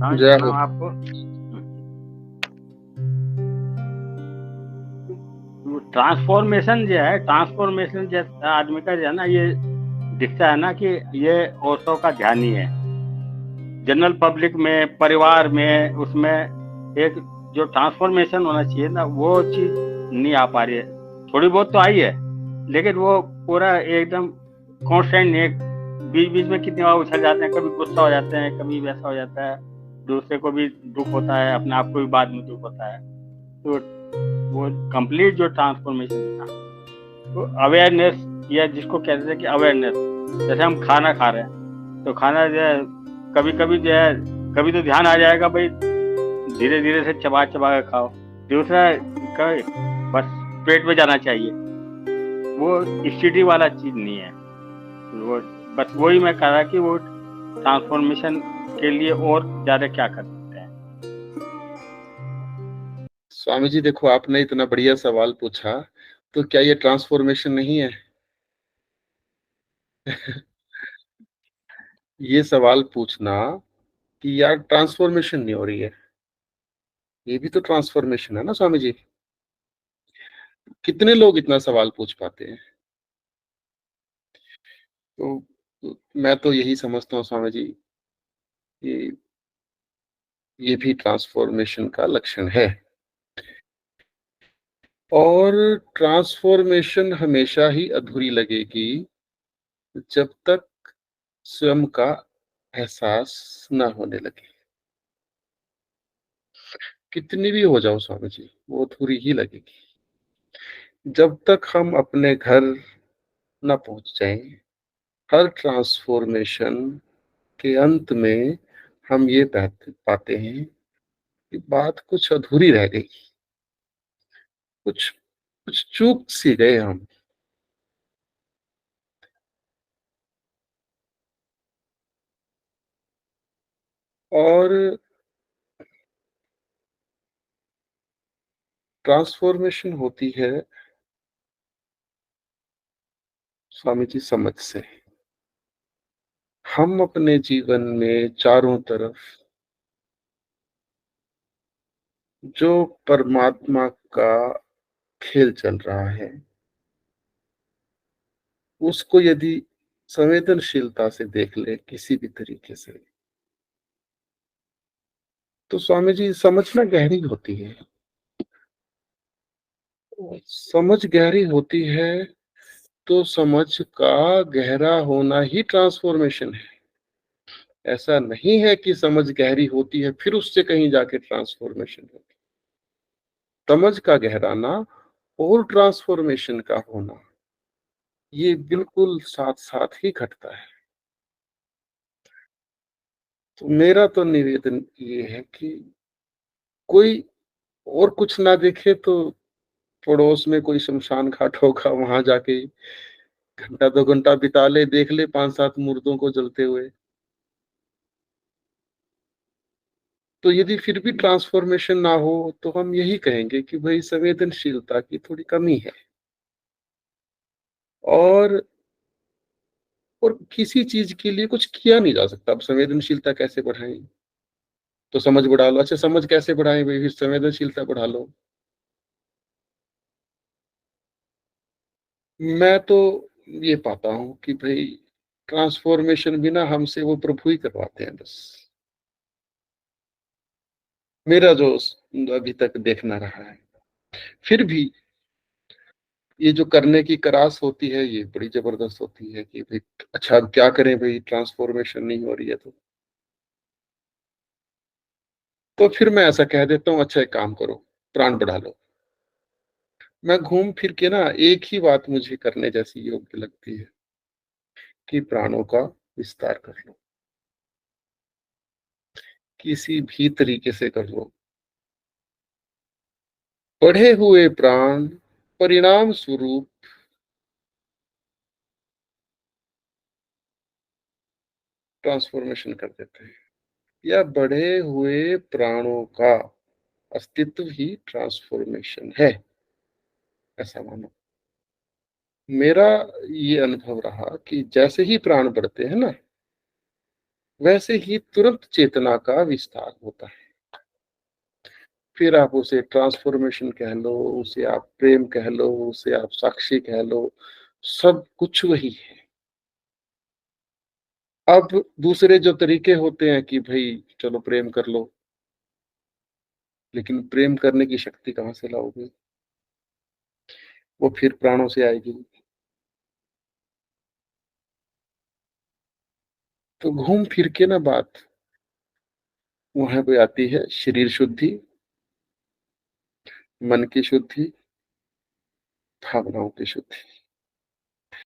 समझ जय रहा हो। हूँ आपको। ट्रांसफॉर्मेशन जो है, ट्रांसफॉर्मेशन जैसे आदमी का जो है ना, ये दिखता है ना कि ये औरतों का ध्यान ही है। जनरल पब्लिक में, परिवार में, उसमें एक जो ट्रांसफॉर्मेशन होना चाहिए ना, वो चीज नहीं आ पा रही है। थोड़ी बहुत तो आई है, लेकिन वो पूरा एकदम कांस्टेंट नहीं है। बीच बीच में कितनी बार उछल जाते हैं, कभी गुस्सा हो जाते हैं, कभी वैसा हो जाता है, दूसरे को भी दुख होता है, अपने आप को भी बाद में दुख होता है। तो वो कंप्लीट जो ट्रांसफॉर्मेशन है ना, तो अवेयरनेस, या जिसको कहते हैं कि अवेयरनेस, जैसे हम खाना खा रहे हैं तो खाना जो है, कभी कभी जो है, कभी तो ध्यान आ जाएगा भाई, धीरे धीरे से चबा चबा के खाओ। दूसरा कभी बस पेट में जाना चाहिए, वो स्टीडी वाला चीज नहीं है। वो बस वही मैं कह रहा कि वो ट्रांसफॉर्मेशन के लिए और ज्यादा क्या कर सकते हैं। स्वामी जी देखो, आपने इतना बढ़िया सवाल पूछा, तो क्या ये ट्रांसफॉर्मेशन नहीं है? ये सवाल पूछना कि यार ट्रांसफॉर्मेशन नहीं हो रही है, ये भी तो ट्रांसफॉर्मेशन है ना स्वामी जी। कितने लोग इतना सवाल पूछ पाते हैं? तो मैं तो यही समझता हूँ स्वामी जी कि ये भी ट्रांसफॉर्मेशन का लक्षण है। और ट्रांसफॉर्मेशन हमेशा ही अधूरी लगेगी जब तक स्वयं का एहसास न होने लगे। कितनी भी हो जाओ स्वामी जी, वो अधूरी ही लगेगी जब तक हम अपने घर न पहुंच जाएं। हर ट्रांसफॉर्मेशन के अंत में हम ये पाते हैं कि बात कुछ अधूरी रह गई, कुछ कुछ चूक सी गए हम। और ट्रांसफॉर्मेशन होती है स्वामी जी समझ से। हम अपने जीवन में चारों तरफ जो परमात्मा का खेल चल रहा है, उसको यदि संवेदनशीलता से देख ले किसी भी तरीके से, तो स्वामी जी समझना गहरी होती है। समझ गहरी होती है तो समझ का गहरा होना ही ट्रांसफॉर्मेशन है। ऐसा नहीं है कि समझ गहरी होती है फिर उससे कहीं जाके ट्रांसफॉर्मेशन होती। समझ का गहराना और ट्रांसफॉर्मेशन का होना, ये बिल्कुल साथ साथ ही घटता है। तो मेरा तो निवेदन ये है कि कोई और कुछ ना देखे तो पड़ोस में कोई शमशान घाट होगा, वहां जाके घंटा 2 घंटा बिता ले, देख ले 5-7 मुर्दों को जलते हुए। तो यदि फिर भी ट्रांसफॉर्मेशन ना हो तो हम यही कहेंगे कि भाई संवेदनशीलता की थोड़ी कमी है। और किसी चीज के लिए कुछ किया नहीं जा सकता। अब संवेदनशीलता कैसे बढ़ाएं? तो समझ बढ़ा लो। अच्छा, समझ कैसे बढ़ाएं भाई? फिर संवेदनशीलता बढ़ा लो। मैं तो ये पाता हूँ कि भाई ट्रांसफॉर्मेशन भी ना हमसे वो प्रभु ही करवाते हैं बस। मेरा जो अभी तक देखना रहा है, फिर भी ये जो करने की करास होती है ये बड़ी जबरदस्त होती है कि भाई अच्छा अब क्या करें भाई, ट्रांसफॉर्मेशन नहीं हो रही है। तो फिर मैं ऐसा कह देता हूँ, अच्छा एक काम करो, प्राण बढ़ा लो। मैं घूम फिर के ना एक ही बात मुझे करने जैसी योग्य लगती है कि प्राणों का विस्तार कर लो, किसी भी तरीके से कर लो। बढ़े हुए प्राण परिणाम स्वरूप ट्रांसफॉर्मेशन कर देते हैं, या बढ़े हुए प्राणों का अस्तित्व ही ट्रांसफॉर्मेशन है, ऐसा मानो। मेरा ये अनुभव रहा कि जैसे ही प्राण बढ़ते हैं ना, वैसे ही तुरंत चेतना का विस्तार होता है। फिर आप उसे ट्रांसफॉर्मेशन कह लो, उसे आप प्रेम कह लो, उसे आप साक्षी कह लो, सब कुछ वही है। अब दूसरे जो तरीके होते हैं कि भई चलो प्रेम कर लो, लेकिन प्रेम करने की शक्ति कहाँ से लाओगे? वो फिर प्राणों से आएगी। तो घूम फिर के ना बात वहाँ पे आती है शरीर शुद्धि, मन की शुद्धि, भावनाओं की शुद्धि।